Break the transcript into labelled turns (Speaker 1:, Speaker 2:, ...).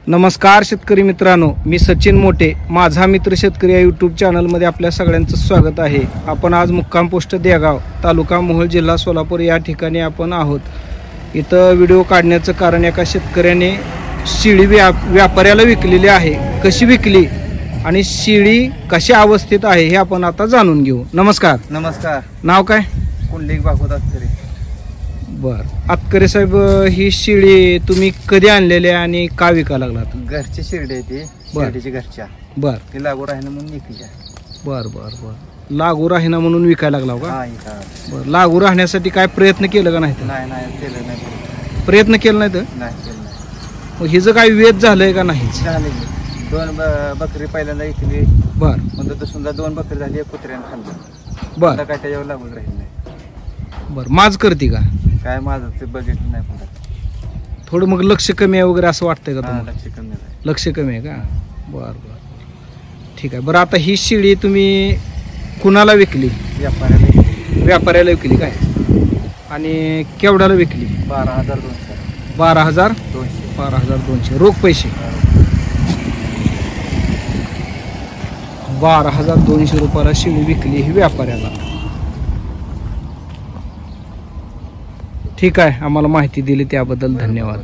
Speaker 1: नमस्कार शेतकरी मित्रांनो, मी सचिन मोटे, माझा मित्र शेतकरी या यूट्यूब चॅनलमध्ये आपल्या सगळ्यांचं स्वागत आहे. आपण आज मुक्काम पोस्ट देगाव, तालुका मोहोळ, जिल्हा सोलापूर या ठिकाणी आपण आहोत. इथं व्हिडिओ काढण्याचं कारण एका शेतकऱ्याने शेळी व्यापाऱ्याला विकलेली आहे. कशी विकली आणि शेळी कशा अवस्थेत आहे हे आपण आता जाणून घेऊ. नमस्कार.
Speaker 2: नमस्कार.
Speaker 1: नाव काय?
Speaker 2: कुंडलिक भागवत अत्करे.
Speaker 1: बर, अत्करे साहेब, ही शेळी तुम्ही कधी आणलेली आणि का विकायला लागलात?
Speaker 2: घरची शिर्डी आहे ती, शिर्डीची घरच्या.
Speaker 1: बर,
Speaker 2: ती लागू राहील म्हणून विकली.
Speaker 1: बर बर बर, लागू राहीना म्हणून विकायला लागला का?
Speaker 2: हा, इथं.
Speaker 1: बर, लागू राहण्यासाठी काय प्रयत्न केलं का नाही?
Speaker 2: नाही केलं नाही.
Speaker 1: प्रयत्न केला नाही तर
Speaker 2: नाही केलं नाही.
Speaker 1: मग हिचं काही वेद झालंय का नाही?
Speaker 2: झाले. दोन बकरी पहिल्यांदा विकली.
Speaker 1: बर,
Speaker 2: म्हणजे समजा 2 बकरी झाली, एक कुत्र्यानं खाल्लं.
Speaker 1: बर.
Speaker 2: आता काय त्याच्यावर लागून राहील नाही.
Speaker 1: बर, माज करते का?
Speaker 2: काय माझं ते बघितलं नाही पुन्हा.
Speaker 1: थोडं मग लक्ष कमी आहे वगैरे असं वाटतंय का
Speaker 2: हा,
Speaker 1: तुम्हाला?
Speaker 2: लक्ष कमी आहे.
Speaker 1: लक्ष कमी आहे का? बर बर, ठीक आहे. बरं, आता ही शेळी तुम्ही कुणाला विकली?
Speaker 2: व्यापाऱ्याला.
Speaker 1: व्यापाऱ्याला विकली काय? आणि केवढ्याला विकली?
Speaker 2: 12,200.
Speaker 1: 12,200. 12,200 रोख पैसे. 12,200 रुपयाला शेळी विकली ही व्यापाऱ्याला. ठीक आहे, आम्हाला माहिती दिली त्याबद्दल धन्यवाद.